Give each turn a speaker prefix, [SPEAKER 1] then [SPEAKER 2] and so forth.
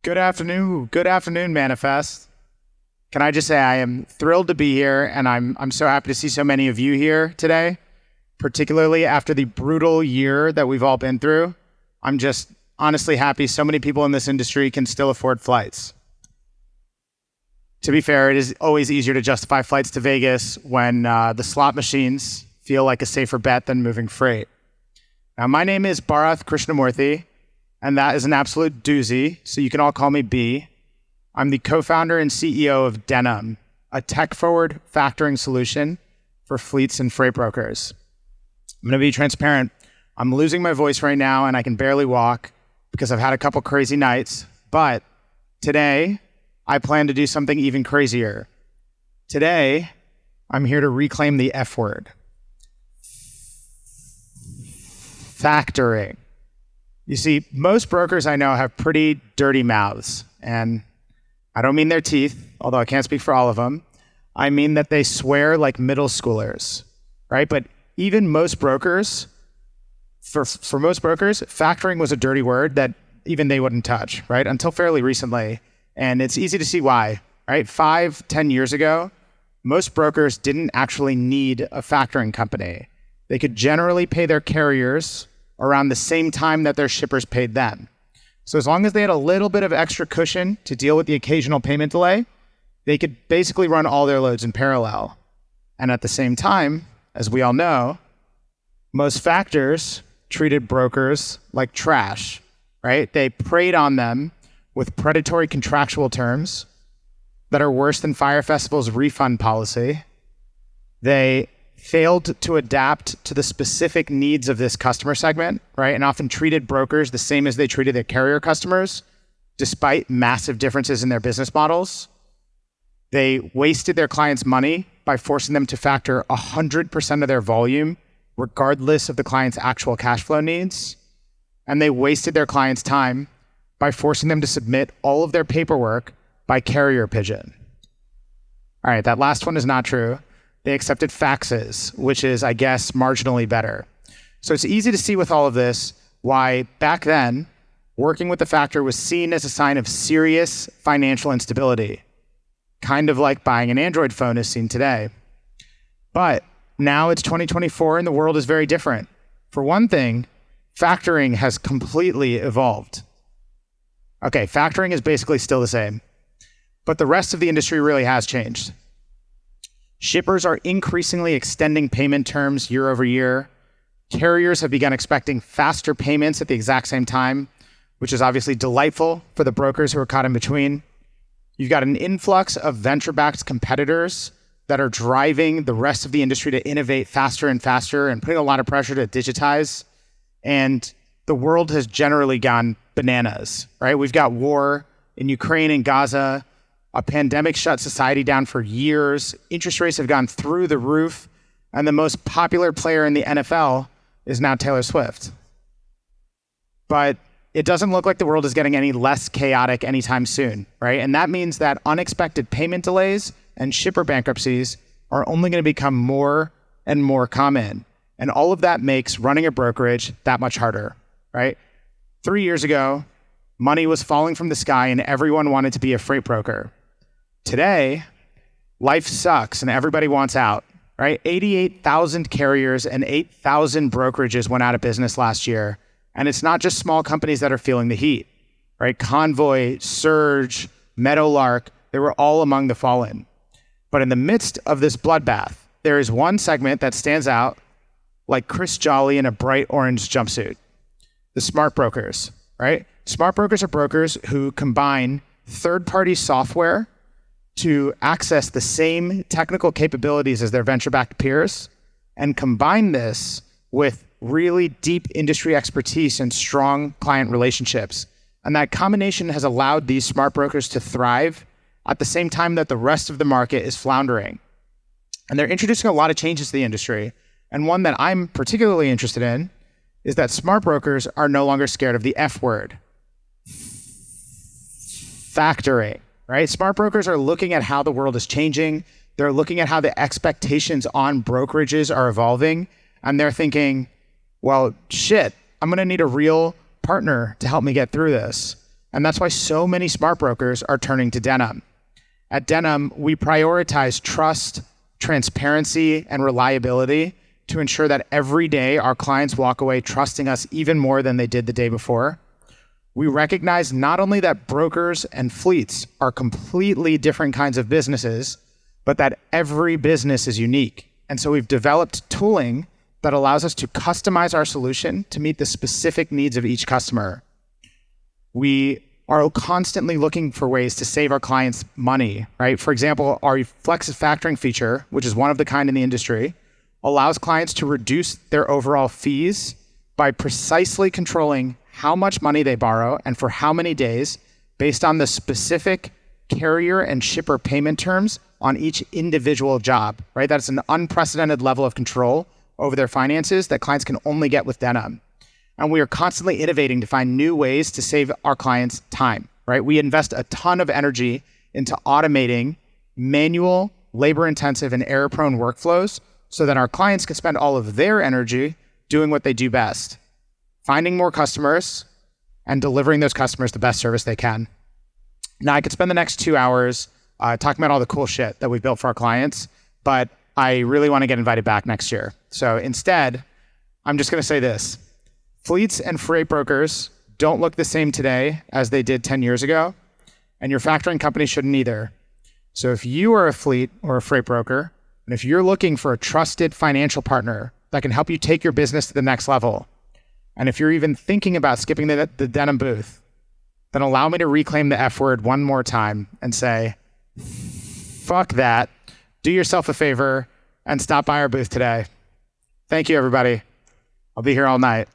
[SPEAKER 1] Good afternoon, Manifest. Can I just say I am thrilled to be here, and I'm so happy to see so many of you here today, particularly after the brutal year that we've all been through. I'm just honestly happy so many people in this industry can still afford flights. To be fair, it is always easier to justify flights to Vegas when the slot machines feel like a safer bet than moving freight. Now, my name is Bharath Krishnamoorthy, and that is an absolute doozy, so you can all call me B. I'm the co-founder and CEO of Denim, a tech-forward factoring solution for fleets and freight brokers. I'm going to be transparent. I'm losing my voice right now, and I can barely walk because I've had a couple crazy nights. But today, I plan to do something even crazier. Today, I'm here to reclaim the F word. Factoring. You see, most brokers I know have pretty dirty mouths, and I don't mean their teeth, although I can't speak for all of them. I mean that they swear like middle schoolers, right? But even most brokers, for most brokers, factoring was a dirty word that even they wouldn't touch, right? Until fairly recently. And it's easy to see why, right? 5-10 years ago, most brokers didn't actually need a factoring company. They could generally pay their carriers around the same time that their shippers paid them. So as long as they had a little bit of extra cushion to deal with the occasional payment delay, they could basically run all their loads in parallel. And at the same time, as we all know, most factors treated brokers like trash, right? They preyed on them with predatory contractual terms that are worse than Fire Festival's refund policy. They failed to adapt to the specific needs of this customer segment, right? And often treated brokers the same as they treated their carrier customers, despite massive differences in their business models. They wasted their clients' money by forcing them to factor 100% of their volume, regardless of the client's actual cash flow needs. And they wasted their clients' time by forcing them to submit all of their paperwork by carrier pigeon. All right, that last one is not true. They accepted faxes, which is, I guess, marginally better. So it's easy to see with all of this why back then, working with the factor was seen as a sign of serious financial instability, kind of like buying an Android phone is seen today. But now it's 2024 and the world is very different. For one thing, factoring has completely evolved. Okay, factoring is basically still the same, but the rest of the industry really has changed. Shippers are increasingly extending payment terms year over year. Carriers have begun expecting faster payments at the exact same time, which is obviously delightful for the brokers who are caught in between. You've got an influx of venture-backed competitors that are driving the rest of the industry to innovate faster and faster and putting a lot of pressure to digitize. And the world has generally gone bananas, right? We've got war in Ukraine and Gaza. A pandemic shut society down for years. Interest rates have gone through the roof. And the most popular player in the NFL is now Taylor Swift. But it doesn't look like the world is getting any less chaotic anytime soon, right? And that means that unexpected payment delays and shipper bankruptcies are only going to become more and more common. And all of that makes running a brokerage that much harder, right? 3 years ago, money was falling from the sky and everyone wanted to be a freight broker. Today, life sucks and everybody wants out, right? 88,000 carriers and 8,000 brokerages went out of business last year. And it's not just small companies that are feeling the heat, right? Convoy, Surge, Meadowlark, they were all among the fallen. But in the midst of this bloodbath, there is one segment that stands out like Chris Jolly in a bright orange jumpsuit. The SmartBrokers, right? SmartBrokers are brokers who combine third-party software to access the same technical capabilities as their venture-backed peers and combine this with really deep industry expertise and strong client relationships. And that combination has allowed these smart brokers to thrive at the same time that the rest of the market is floundering. And they're introducing a lot of changes to the industry. And one that I'm particularly interested in is that smart brokers are no longer scared of the F word. Factoring, right? Smart brokers are looking at how the world is changing. They're looking at how the expectations on brokerages are evolving. And they're thinking, well, shit, I'm going to need a real partner to help me get through this. And that's why so many smart brokers are turning to Denim. At Denim, we prioritize trust, transparency, and reliability to ensure that every day our clients walk away trusting us even more than they did the day before. We recognize not only that brokers and fleets are completely different kinds of businesses, but that every business is unique. And so we've developed tooling that allows us to customize our solution to meet the specific needs of each customer. We are constantly looking for ways to save our clients money, right? For example, our flex factoring feature, which is one of the kind in the industry, allows clients to reduce their overall fees by precisely controlling how much money they borrow and for how many days based on the specific carrier and shipper payment terms on each individual job, right? That's an unprecedented level of control over their finances that clients can only get with Denim. And we are constantly innovating to find new ways to save our clients time, right? We invest a ton of energy into automating manual, labor-intensive, and error-prone workflows so that our clients can spend all of their energy doing what they do best, finding more customers and delivering those customers the best service they can. Now, I could spend the next 2 hours talking about all the cool shit that we've built for our clients, but I really want to get invited back next year. So instead, I'm just going to say this. Fleets and freight brokers don't look the same today as they did 10 years ago, and your factoring company shouldn't either. So if you are a fleet or a freight broker, and if you're looking for a trusted financial partner that can help you take your business to the next level, and if you're even thinking about skipping the Denim booth, then allow me to reclaim the F word one more time and say, fuck that, do yourself a favor, and stop by our booth today. Thank you, everybody. I'll be here all night.